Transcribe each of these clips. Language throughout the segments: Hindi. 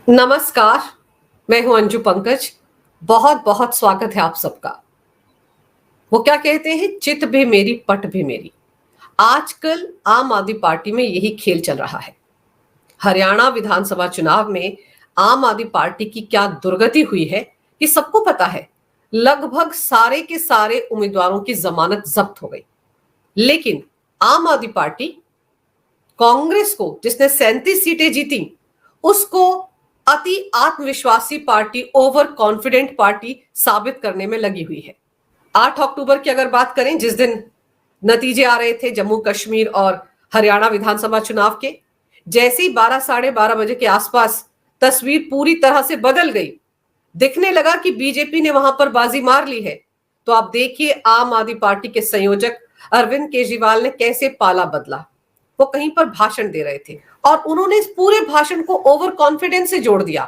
नमस्कार, मैं हूं अंजू पंकज। बहुत बहुत स्वागत है आप सबका। वो क्या कहते हैं, चित भी मेरी पट भी मेरी। आजकल आम आदमी पार्टी में यही खेल चल रहा है। हरियाणा विधानसभा चुनाव में आम आदमी पार्टी की क्या दुर्गति हुई है, ये सबको पता है। लगभग सारे के सारे उम्मीदवारों की जमानत जब्त हो गई, लेकिन आम आदमी पार्टी कांग्रेस को, जिसने 37 सीटें जीती, उसको अति आत्मविश्वासी पार्टी, ओवर कॉन्फिडेंट पार्टी साबित करने में लगी हुई है। 8 अक्टूबर की अगर बात करें, जिस दिन नतीजे आ रहे थे जम्मू कश्मीर और हरियाणा विधानसभा चुनाव के, जैसे ही 12 साढ़े 12 बजे के आसपास तस्वीर पूरी तरह से बदल गई, दिखने लगा कि बीजेपी ने वहां पर बाजी मार ली है। तो आप देखिए आम आदमी पार्टी के संयोजक अरविंद केजरीवाल ने कैसे पाला बदला। वो कहीं पर भाषण दे रहे थे और उन्होंने इस पूरे भाषण को ओवर कॉन्फिडेंस से जोड़ दिया।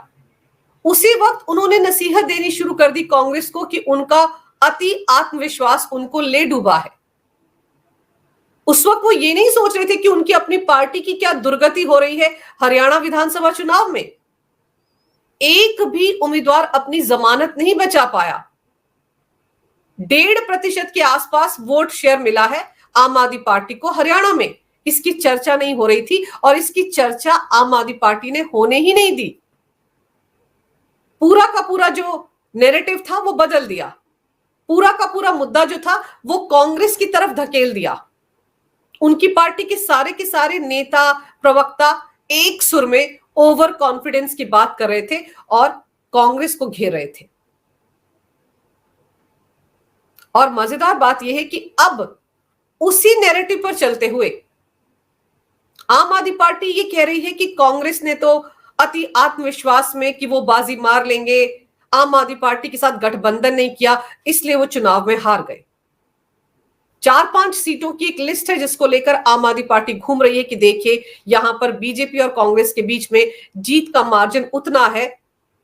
उसी वक्त उन्होंने नसीहत देनी शुरू कर दी कांग्रेस को कि उनका अति आत्मविश्वास उनको ले डूबा है। उस वक्त वो ये नहीं सोच रहे थे कि उनकी अपनी पार्टी की क्या दुर्गति हो रही है। हरियाणा विधानसभा चुनाव में एक भी उम्मीदवार अपनी जमानत नहीं बचा पाया। 1.5% के आसपास वोट शेयर मिला है आम आदमी पार्टी को हरियाणा में। इसकी चर्चा नहीं हो रही थी और इसकी चर्चा आम आदमी पार्टी ने होने ही नहीं दी। पूरा का पूरा जो नैरेटिव था वो बदल दिया। पूरा का पूरा मुद्दा जो था वो कांग्रेस की तरफ धकेल दिया। उनकी पार्टी के सारे नेता, प्रवक्ता एक सुर में ओवर कॉन्फिडेंस की बात कर रहे थे और कांग्रेस को घेर रहे थे। और मजेदार बात यह है कि अब उसी नैरेटिव पर चलते हुए आम आदमी पार्टी ये कह रही है कि कांग्रेस ने तो अति आत्मविश्वास में कि वो बाजी मार लेंगे, आम आदमी पार्टी के साथ गठबंधन नहीं किया, इसलिए वो चुनाव में हार गए। 4-5 सीटों की एक लिस्ट है जिसको लेकर आम आदमी पार्टी घूम रही है कि देखिए यहां पर बीजेपी और कांग्रेस के बीच में जीत का मार्जिन उतना है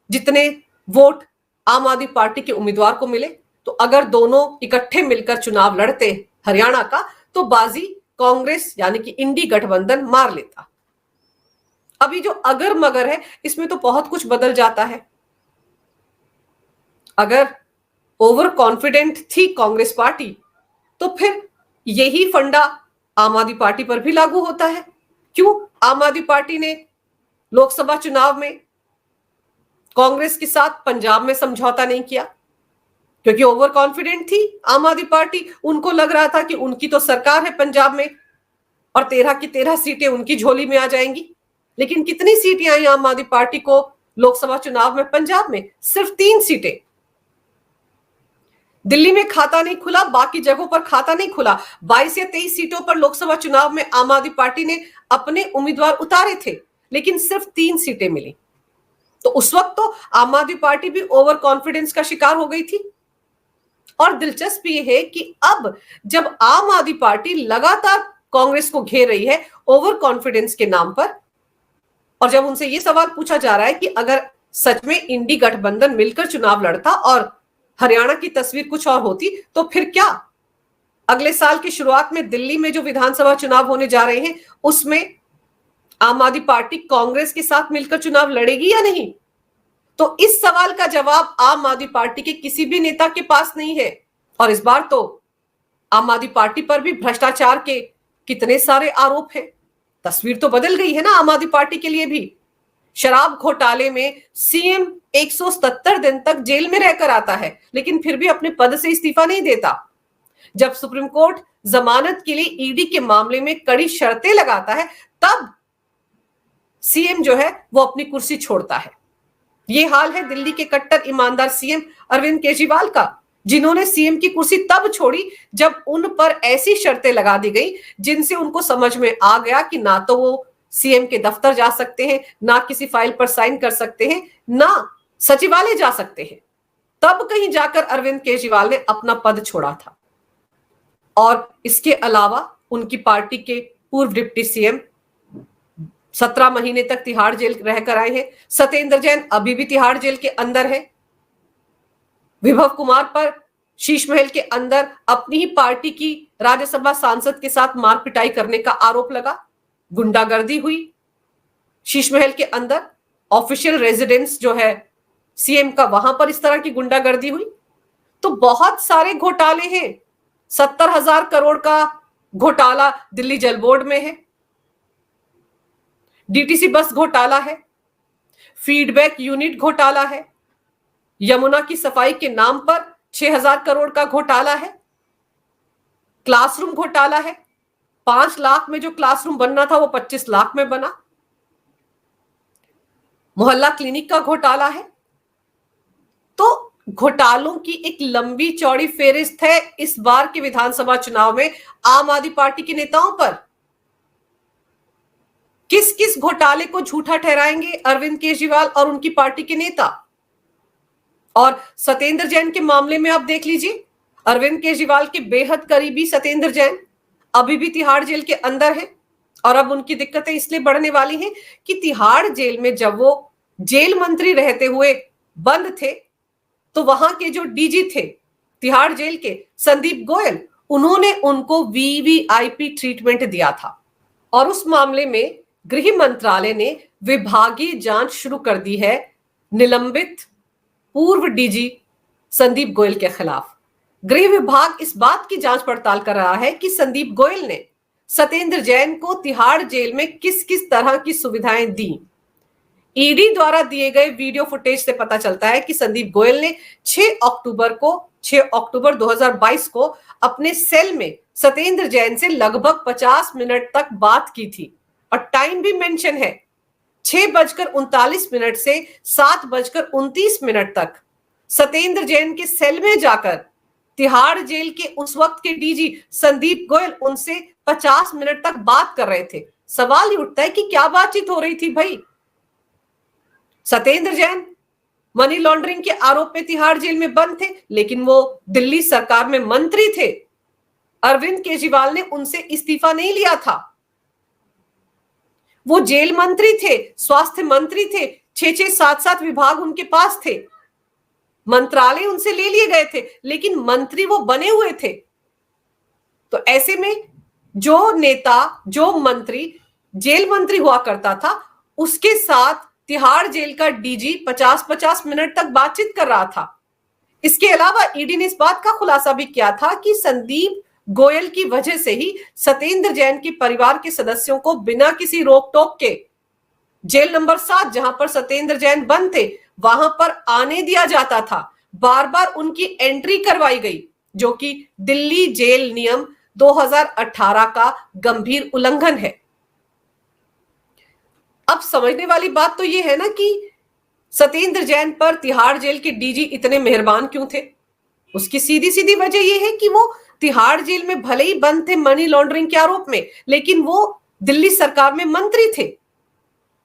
जितने वोट आम आदमी पार्टी के उम्मीदवार को मिले। तो अगर दोनों इकट्ठे मिलकर चुनाव लड़ते हरियाणा का, तो बाजी कांग्रेस यानी कि इंडी गठबंधन मार लेता। अभी जो अगर मगर है, इसमें तो बहुत कुछ बदल जाता है। अगर ओवर कॉन्फिडेंट थी कांग्रेस पार्टी, तो फिर यही फंडा आम आदमी पार्टी पर भी लागू होता है। क्यों आम आदमी पार्टी ने लोकसभा चुनाव में कांग्रेस के साथ पंजाब में समझौता नहीं किया? क्योंकि ओवर कॉन्फिडेंट थी आम आदमी पार्टी। उनको लग रहा था कि उनकी तो सरकार है पंजाब में और 13 की 13 सीटें उनकी झोली में आ जाएंगी। लेकिन कितनी सीटें आई आम आदमी पार्टी को लोकसभा चुनाव में पंजाब में? सिर्फ 3 सीटें। दिल्ली में खाता नहीं खुला, बाकी जगहों पर खाता नहीं खुला। 22 या 23 सीटों पर लोकसभा चुनाव में आम आदमी पार्टी ने अपने उम्मीदवार उतारे थे, लेकिन सिर्फ 3 सीटें मिली। तो उस वक्त तो आम आदमी पार्टी भी ओवर कॉन्फिडेंस का शिकार हो गई थी। और दिलचस्प ये है कि अब जब आम आदमी पार्टी लगातार कांग्रेस को घेर रही है ओवर कॉन्फिडेंस के नाम पर, और जब उनसे यह सवाल पूछा जा रहा है कि अगर सच में इंडी गठबंधन मिलकर चुनाव लड़ता और हरियाणा की तस्वीर कुछ और होती, तो फिर क्या अगले साल की शुरुआत में दिल्ली में जो विधानसभा चुनाव होने जा रहे हैं, उसमें आम आदमी पार्टी कांग्रेस के साथ मिलकर चुनाव लड़ेगी या नहीं? तो इस सवाल का जवाब आम आदमी पार्टी के किसी भी नेता के पास नहीं है। और इस बार तो आम आदमी पार्टी पर भी भ्रष्टाचार के कितने सारे आरोप हैं। तस्वीर तो बदल गई है ना आम आदमी पार्टी के लिए भी। शराब घोटाले में सीएम 177 दिन तक जेल में रहकर आता है, लेकिन फिर भी अपने पद से इस्तीफा नहीं देता। जब सुप्रीम कोर्ट जमानत के लिए ईडी के मामले में कड़ी शर्तें लगाता है, तब सीएम जो है वो अपनी कुर्सी छोड़ता है। ये हाल है दिल्ली के कट्टर ईमानदार सीएम अरविंद केजरीवाल का, जिन्होंने सीएम की कुर्सी तब छोड़ी जब उन पर ऐसी शर्तें लगा दी गई जिनसे उनको समझ में आ गया कि ना तो वो सीएम के दफ्तर जा सकते हैं, ना किसी फाइल पर साइन कर सकते हैं, ना सचिवालय जा सकते हैं। तब कहीं जाकर अरविंद केजरीवाल ने अपना पद छोड़ा था। और इसके अलावा उनकी पार्टी के पूर्व डिप्टी सीएम 17 महीने तक तिहाड़ जेल रहकर आए हैं। सत्येंद्र जैन अभी भी तिहाड़ जेल के अंदर है। विभव कुमार पर शीश महल के अंदर अपनी ही पार्टी की राज्यसभा सांसद के साथ मार पिटाई करने का आरोप लगा। गुंडागर्दी हुई शीश महल के अंदर ऑफिशियल रेजिडेंस जो है सीएम का, वहां पर इस तरह की गुंडागर्दी हुई। तो बहुत सारे घोटाले हैं। 70,000 करोड़ का घोटाला दिल्ली जल बोर्ड में है, डीटीसी बस घोटाला है, फीडबैक यूनिट घोटाला है, यमुना की सफाई के नाम पर 6,000 करोड़ का घोटाला है, क्लासरूम घोटाला है, 5 लाख में जो क्लासरूम बनना था वो 25 लाख में बना, मोहल्ला क्लिनिक का घोटाला है। तो घोटालों की एक लंबी चौड़ी फेहरिस्त है इस बार के विधानसभा चुनाव में आम आदमी पार्टी के नेताओं पर। किस किस घोटाले को झूठा ठहराएंगे अरविंद केजरीवाल और उनकी पार्टी के नेता। और सत्येंद्र जैन के मामले में आप देख लीजिए, अरविंद केजरीवाल के बेहद करीबी सत्येंद्र जैन अभी भी तिहाड़ जेल के अंदर है। और अब उनकी दिक्कतें इसलिए बढ़ने वाली हैं कि तिहाड़ जेल में जब वो जेल मंत्री रहते हुए बंद थे तो वहां के जो डीजी थे तिहाड़ जेल के, संदीप गोयल, उन्होंने उनको वीवीआईपी ट्रीटमेंट दिया था। और उस मामले में गृह मंत्रालय ने विभागीय जांच शुरू कर दी है निलंबित पूर्व डीजी संदीप गोयल के खिलाफ। गृह विभाग इस बात की जांच पड़ताल कर रहा है कि संदीप गोयल ने सत्येंद्र जैन को तिहाड़ जेल में किस किस तरह की सुविधाएं दी। ईडी द्वारा दिए गए वीडियो फुटेज से पता चलता है कि संदीप गोयल ने 6 अक्टूबर 2022 को अपने सेल में सत्येंद्र जैन से लगभग 50 मिनट तक बात की थी। और टाइम भी मेंशन है, 6:39 से 7:29 तक सत्येंद्र जैन के सेल में जाकर तिहाड़ जेल के उस वक्त के डीजी संदीप गोयल उनसे 50 मिनट तक बात कर रहे थे। सवाल ये उठता है कि क्या बातचीत हो रही थी भाई। सत्येंद्र जैन मनी लॉन्ड्रिंग के आरोप में तिहाड़ जेल में बंद थे, लेकिन वो दिल्ली सरकार में मंत्री थे। अरविंद केजरीवाल ने उनसे इस्तीफा नहीं लिया था। वो जेल मंत्री थे, स्वास्थ्य मंत्री थे, 6-6, 7-7 विभाग उनके पास थे, मंत्रालय उनसे ले लिए गए थे, लेकिन मंत्री वो बने हुए थे। तो ऐसे में जो नेता, जो मंत्री जेल मंत्री हुआ करता था, उसके साथ तिहाड़ जेल का डीजी 50-50 मिनट तक बातचीत कर रहा था। इसके अलावा ईडी ने इस बात का खुलासा भी किया था कि संदीप गोयल की वजह से ही सत्येंद्र जैन के परिवार के सदस्यों को बिना किसी रोक टोक के जेल नंबर 7, जहां पर सत्येंद्र जैन बंद थे, वहां पर आने दिया जाता था। बार बार उनकी एंट्री करवाई गई, जो कि दिल्ली जेल नियम 2018 का गंभीर उल्लंघन है। अब समझने वाली बात तो यह है ना कि सत्येंद्र जैन पर तिहाड़ जेल के डीजी इतने मेहरबान क्यों थे। उसकी सीधी सीधी वजह यह है कि वो तिहाड़ जेल में भले ही बंद थे मनी लॉन्ड्रिंग के आरोप में, लेकिन वो दिल्ली सरकार में मंत्री थे।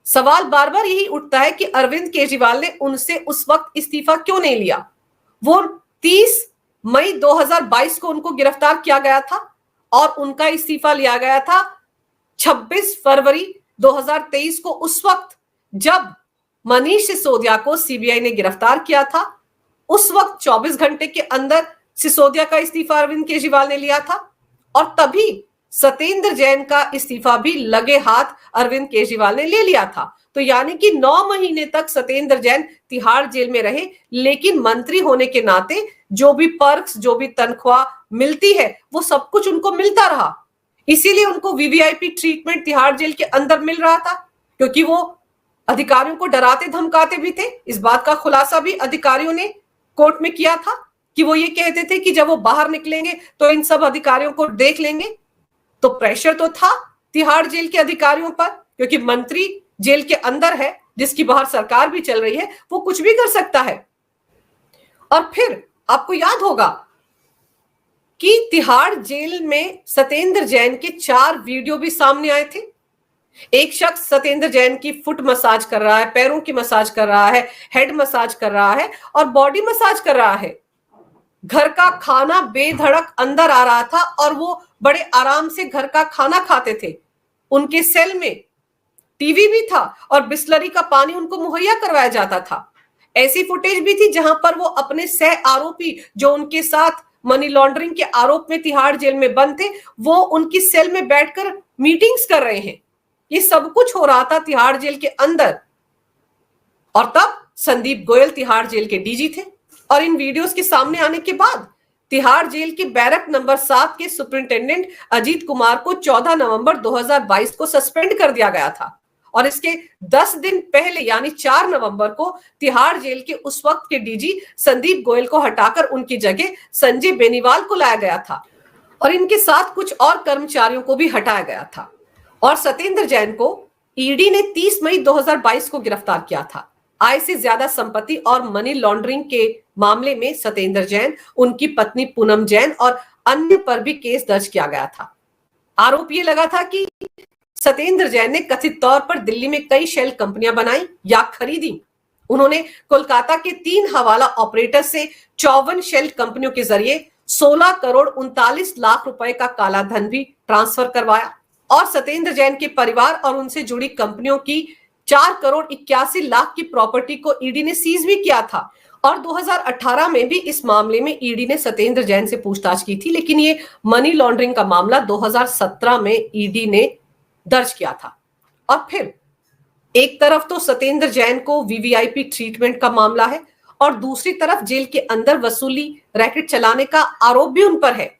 सवाल बार बार यही उठता है कि अरविंद केजरीवाल ने उनसे उस वक्त इस्तीफा क्यों नहीं लिया। वो 30 मई 2022 को उनको गिरफ्तार किया गया था और उनका इस्तीफा लिया गया था 26 फरवरी 2023 को, उस वक्त जब मनीष सिसोदिया को सीबीआई ने गिरफ्तार किया था। उस वक्त 24 घंटे के अंदर सिसोदिया का इस्तीफा अरविंद केजरीवाल ने लिया था और तभी सत्येंद्र जैन का इस्तीफा भी लगे हाथ अरविंद केजरीवाल ने ले लिया था। तो यानी कि 9 महीने तक सत्येंद्र जैन तिहाड़ जेल में रहे, लेकिन मंत्री होने के नाते जो भी पर्क्स, जो भी तनख्वाह मिलती है, वो सब कुछ उनको मिलता रहा। इसीलिए उनको वीवीआईपी ट्रीटमेंट तिहाड़ जेल के अंदर मिल रहा था, क्योंकि वो अधिकारियों को डराते धमकाते भी थे। इस बात का खुलासा भी अधिकारियों ने कोर्ट में किया था कि वो ये कहते थे कि जब वो बाहर निकलेंगे तो इन सब अधिकारियों को देख लेंगे। तो प्रेशर तो था तिहाड़ जेल के अधिकारियों पर, क्योंकि मंत्री जेल के अंदर है, जिसकी बाहर सरकार भी चल रही है, वो कुछ भी कर सकता है। और फिर आपको याद होगा कि तिहाड़ जेल में सत्येंद्र जैन के 4 वीडियो भी सामने आए थे। एक शख्स सत्येंद्र जैन की फुट मसाज कर रहा है, पैरों की मसाज कर रहा है, हेड मसाज कर रहा है और बॉडी मसाज कर रहा है। घर का खाना बेधड़क अंदर आ रहा था और वो बड़े आराम से घर का खाना खाते थे। उनके सेल में टीवी भी था और बिस्लरी का पानी उनको मुहैया करवाया जाता था। ऐसी फुटेज भी थी जहां पर वो अपने सह आरोपी, जो उनके साथ मनी लॉन्ड्रिंग के आरोप में तिहाड़ जेल में बंद थे, वो उनकी सेल में बैठकर मीटिंग्स कर रहे हैं। ये सब कुछ हो रहा था तिहाड़ जेल के अंदर। और तब संदीप गोयल तिहाड़ जेल के डीजी थे। और इन वीडियोस के सामने आने के बाद तिहाड़ जेल के बैरक नंबर 7 के सुपरिंटेंडेंट अजीत कुमार को 14 नवंबर 2022 को सस्पेंड कर दिया गया था। और इसके 10 दिन पहले यानी 4 नवंबर को तिहाड़ जेल के उस वक्त के डीजी संदीप गोयल को हटाकर उनकी जगह संजय बेनीवाल को लाया गया था और इनके साथ कुछ और कर्मचारियों को भी हटाया गया था। और सत्येंद्र जैन को ईडी ने 30 मई 2022 को गिरफ्तार किया था। आय से ज्यादा संपत्ति और मनी लॉन्ड्रिंग के मामले में सत्येंद्र जैन, उनकी पत्नी पूनम जैन और अन्य पर भी केस दर्ज किया गया था। आरोप ये लगा था कि सत्येंद्र जैन ने कथित तौर पर दिल्ली में कई शेल कंपनियां बनाई या खरीदी। उन्होंने कोलकाता के 3 हवाला ऑपरेटर से 54 शेल कंपनियों के जरिए 16 करोड़ 39 लाख रुपए का काला धन भी ट्रांसफर करवाया। और सत्येंद्र जैन के परिवार और उनसे जुड़ी कंपनियों की 4 करोड़ 81 लाख की प्रॉपर्टी को ईडी ने सीज भी किया था। और 2018 में भी इस मामले में ईडी ने सत्येंद्र जैन से पूछताछ की थी, लेकिन ये मनी लॉन्ड्रिंग का मामला 2017 में ईडी ने दर्ज किया था। और फिर एक तरफ तो सत्येंद्र जैन को वीवीआईपी ट्रीटमेंट का मामला है और दूसरी तरफ जेल के अंदर वसूली रैकेट चलाने का आरोप भी उन पर है।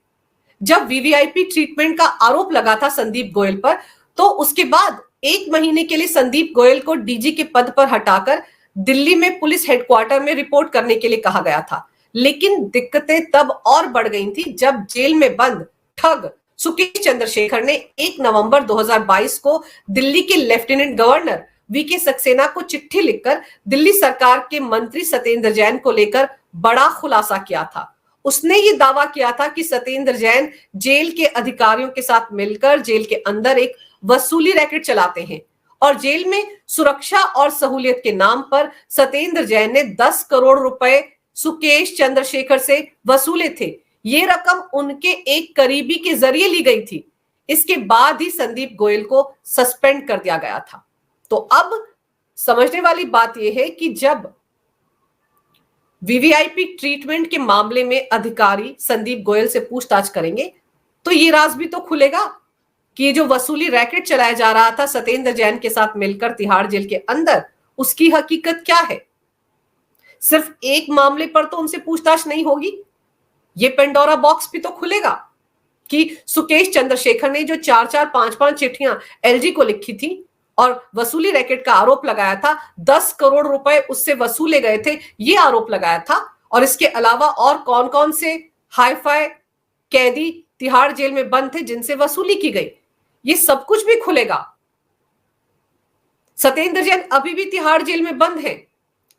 जब वीवीआईपी ट्रीटमेंट का आरोप लगा था संदीप गोयल पर, तो उसके बाद 1 महीने के लिए संदीप गोयल को डीजी के पद पर हटाकर दिल्ली में पुलिस हेडक्वार्टर में रिपोर्ट करने के लिए कहा गया था। लेकिन दिक्कतें तब और बढ़ गई थी जब जेल में बंद ठग सुकेश चंद्रशेखर ने 1 नवंबर 2022 को दिल्ली के लेफ्टिनेंट गवर्नर वीके सक्सेना को चिट्ठी लिखकर दिल्ली सरकार के मंत्री सत्येंद्र जैन को लेकर बड़ा खुलासा किया था। उसने ये दावा किया था कि सत्येंद्र जैन जेल के अधिकारियों के साथ मिलकर जेल के अंदर एक वसूली रैकेट चलाते हैं और जेल में सुरक्षा और सहूलियत के नाम पर सत्येंद्र जैन ने 10 करोड़ रुपए सुकेश चंद्रशेखर से वसूले थे। ये रकम उनके एक करीबी के जरिए ली गई थी। इसके बाद ही संदीप गोयल को सस्पेंड कर दिया गया था। तो अब समझने वाली बात यह है कि जब वीवीआईपी ट्रीटमेंट के मामले में अधिकारी संदीप गोयल से पूछताछ करेंगे तो ये राज भी तो खुलेगा कि ये जो वसूली रैकेट चलाया जा रहा था सत्येंद्र जैन के साथ मिलकर तिहाड़ जेल के अंदर, उसकी हकीकत क्या है। सिर्फ एक मामले पर तो उनसे पूछताछ नहीं होगी, ये पेंडोरा बॉक्स भी तो खुलेगा कि सुकेश चंद्रशेखर ने जो 4-4, 5-5 चिट्ठियां एलजी को लिखी थी और वसूली रैकेट का आरोप लगाया था, 10 करोड़ रुपए उससे वसूले गए थे, ये आरोप लगाया था। और इसके अलावा और कौन कौन से हाईफाई कैदी तिहाड़ जेल में बंद थे जिनसे वसूली की गई, ये सब कुछ भी खुलेगा। सत्येंद्र जैन अभी भी तिहाड़ जेल में बंद है।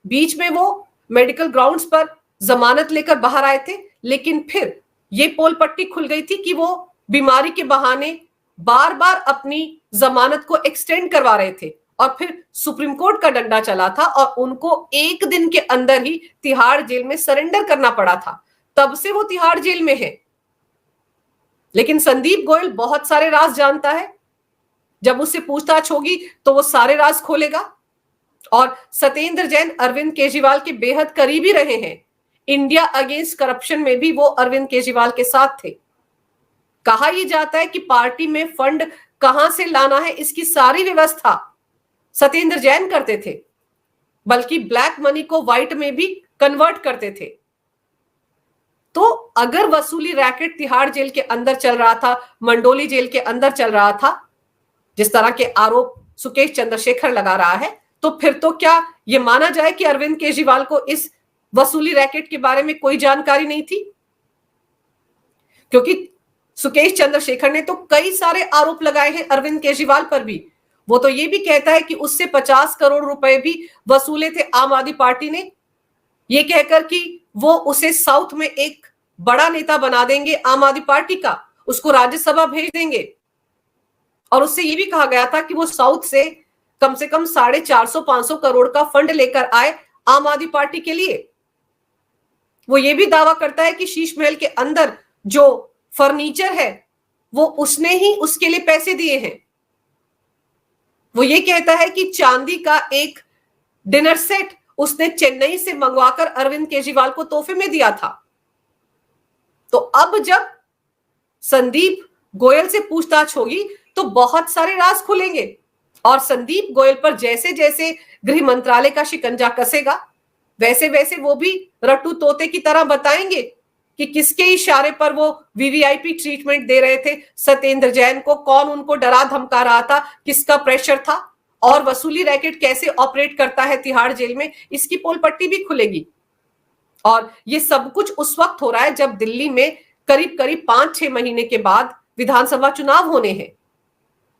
बीच में वो मेडिकल ग्राउंड्स पर जमानत लेकर बाहर आए थे, लेकिन फिर ये पोल पट्टी खुल गई थी कि वो बीमारी के बहाने बार बार अपनी जमानत को एक्सटेंड करवा रहे थे और फिर सुप्रीम कोर्ट का डंडा चला था और उनको 1 दिन के अंदर ही तिहाड़ जेल में सरेंडर करना पड़ा था। तब से वो तिहाड़ जेल में है। लेकिन संदीप गोयल बहुत सारे राज जानता है। जब उससे पूछताछ होगी तो वो सारे राज खोलेगा। और सत्येंद्र जैन अरविंद केजरीवाल के बेहद करीबी रहे हैं। इंडिया अगेंस्ट करप्शन में भी वो अरविंद केजरीवाल के साथ थे। कहा यह जाता है कि पार्टी में फंड कहां से लाना है इसकी सारी व्यवस्था सत्येंद्र जैन करते थे, बल्कि ब्लैक मनी को व्हाइट में भी कन्वर्ट करते थे। तो अगर वसूली रैकेट तिहाड़ जेल के अंदर चल रहा था, मंडोली जेल के अंदर चल रहा था, जिस तरह के आरोप सुकेश चंद्रशेखर लगा रहा है, तो फिर तो क्या यह माना जाए कि अरविंद केजरीवाल को इस वसूली रैकेट के बारे में कोई जानकारी नहीं थी? क्योंकि सुकेश चंद्रशेखर ने तो कई सारे आरोप लगाए हैं अरविंद केजरीवाल पर भी। वो तो ये भी कहता है कि उससे 50 करोड़ रुपए भी वसूले थे आम आदमी पार्टी ने, ये कहकर कि वो उसे साउथ में एक बड़ा नेता बना देंगे आम आदमी पार्टी का, उसको राज्यसभा भेज देंगे। और उससे ये भी कहा गया था कि वो साउथ से कम 450-500 करोड़ का फंड लेकर आए आम आदमी पार्टी के लिए। वो ये भी दावा करता है कि शीश महल के अंदर जो फर्नीचर है वो उसने ही उसके लिए पैसे दिए हैं। वो ये कहता है कि चांदी का एक डिनर सेट उसने चेन्नई से मंगवाकर अरविंद केजरीवाल को तोहफे में दिया था। तो अब जब संदीप गोयल से पूछताछ होगी तो बहुत सारे राज खुलेंगे और संदीप गोयल पर जैसे जैसे गृह मंत्रालय का शिकंजा कसेगा, वैसे वैसे वो भी रट्टू तोते की तरह बताएंगे कि किसके इशारे पर वो वीवीआईपी ट्रीटमेंट दे रहे थे सत्येंद्र जैन को, कौन उनको डरा धमका रहा था, किसका प्रेशर था, और वसूली रैकेट कैसे ऑपरेट करता है तिहाड़ जेल में, इसकी पोल पट्टी भी खुलेगी। और ये सब कुछ उस वक्त हो रहा है जब दिल्ली में करीब करीब 5-6 महीने के बाद विधानसभा चुनाव होने हैं।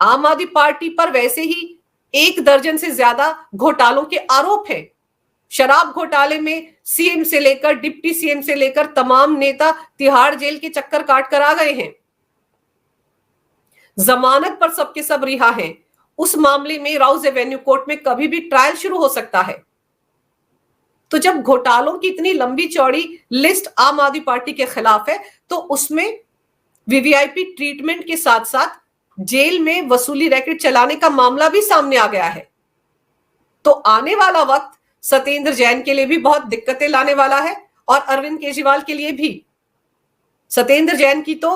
आम आदमी पार्टी पर वैसे ही 1 दर्जन से ज्यादा घोटालों के आरोप हैं। शराब घोटाले में सीएम से लेकर डिप्टी सीएम से लेकर तमाम नेता तिहाड़ जेल के चक्कर काट कर आ गए हैं। जमानत पर सबके सब रिहा हैं। उस मामले में राउज एवेन्यू कोर्ट में कभी भी ट्रायल शुरू हो सकता है। तो जब घोटालों की इतनी लंबी चौड़ी लिस्ट आम आदमी पार्टी के खिलाफ है, तो उसमें वीवीआईपी ट्रीटमेंट के साथ साथ जेल में वसूली रैकेट चलाने का मामला भी सामने आ गया है। तो आने वाला वक्त सत्येंद्र जैन के लिए भी बहुत दिक्कतें लाने वाला है और अरविंद केजरीवाल के लिए भी। सत्येंद्र जैन की तो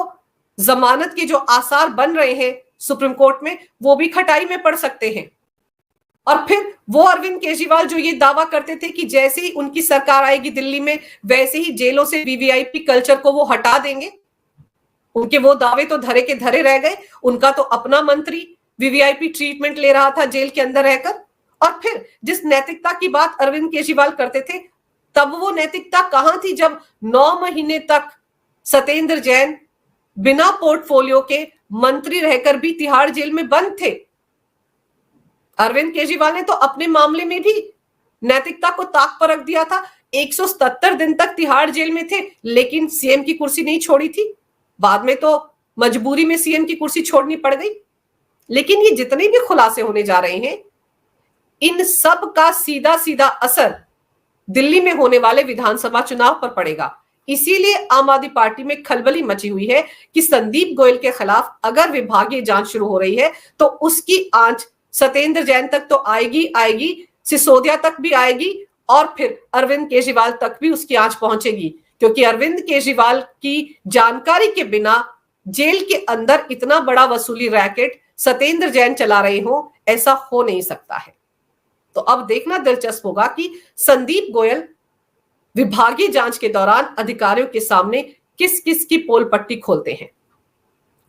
जमानत के जो आसार बन रहे हैं सुप्रीम कोर्ट में, वो भी खटाई में पड़ सकते हैं। और फिर वो अरविंद केजरीवाल जो ये दावा करते थे कि जैसे ही उनकी सरकार आएगी दिल्ली में, वैसे ही जेलों से वीवीआईपी कल्चर को वो हटा देंगे, उनके वो दावे तो धरे के धरे रह गए। उनका तो अपना मंत्री वीवीआईपी ट्रीटमेंट ले रहा था जेल के अंदर रहकर। और फिर जिस नैतिकता की बात अरविंद केजरीवाल करते थे, तब वो नैतिकता कहां थी जब 9 महीने तक सत्येंद्र जैन बिना पोर्टफोलियो के मंत्री रहकर भी तिहाड़ जेल में बंद थे। अरविंद केजरीवाल ने तो अपने मामले में भी नैतिकता को ताक पर रख दिया था। 177 दिन तक तिहाड़ जेल में थे, लेकिन सीएम की कुर्सी नहीं छोड़ी थी। बाद में तो मजबूरी में सीएम की कुर्सी छोड़नी पड़ गई। लेकिन ये जितने भी खुलासे होने जा रहे हैं, इन सब का सीधा सीधा असर दिल्ली में होने वाले विधानसभा चुनाव पर पड़ेगा। इसीलिए आम आदमी पार्टी में खलबली मची हुई है कि संदीप गोयल के खिलाफ अगर विभागीय जांच शुरू हो रही है, तो उसकी आंच सत्येंद्र जैन तक तो आएगी आएगी, सिसोदिया तक भी आएगी, और फिर अरविंद केजरीवाल तक भी उसकी आंच पहुंचेगी। क्योंकि अरविंद केजरीवाल की जानकारी के बिना जेल के अंदर इतना बड़ा वसूली रैकेट सत्येंद्र जैन चला रहे हो, ऐसा हो नहीं सकता है। तो अब देखना दिलचस्प होगा कि संदीप गोयल विभागीय जांच के दौरान अधिकारियों के सामने किस किस की पोल पट्टी खोलते हैं।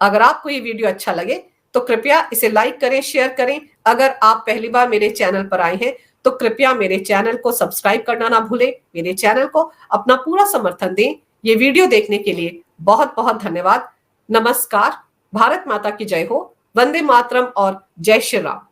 अगर आपको ये वीडियो अच्छा लगे तो कृपया इसे लाइक करें, शेयर करें। अगर आप पहली बार मेरे चैनल पर आए हैं तो कृपया मेरे चैनल को सब्सक्राइब करना ना भूलें। मेरे चैनल को अपना पूरा समर्थन दें। ये वीडियो देखने के लिए बहुत बहुत धन्यवाद। नमस्कार। भारत माता की जय हो। वंदे मातरम और जय श्री राम।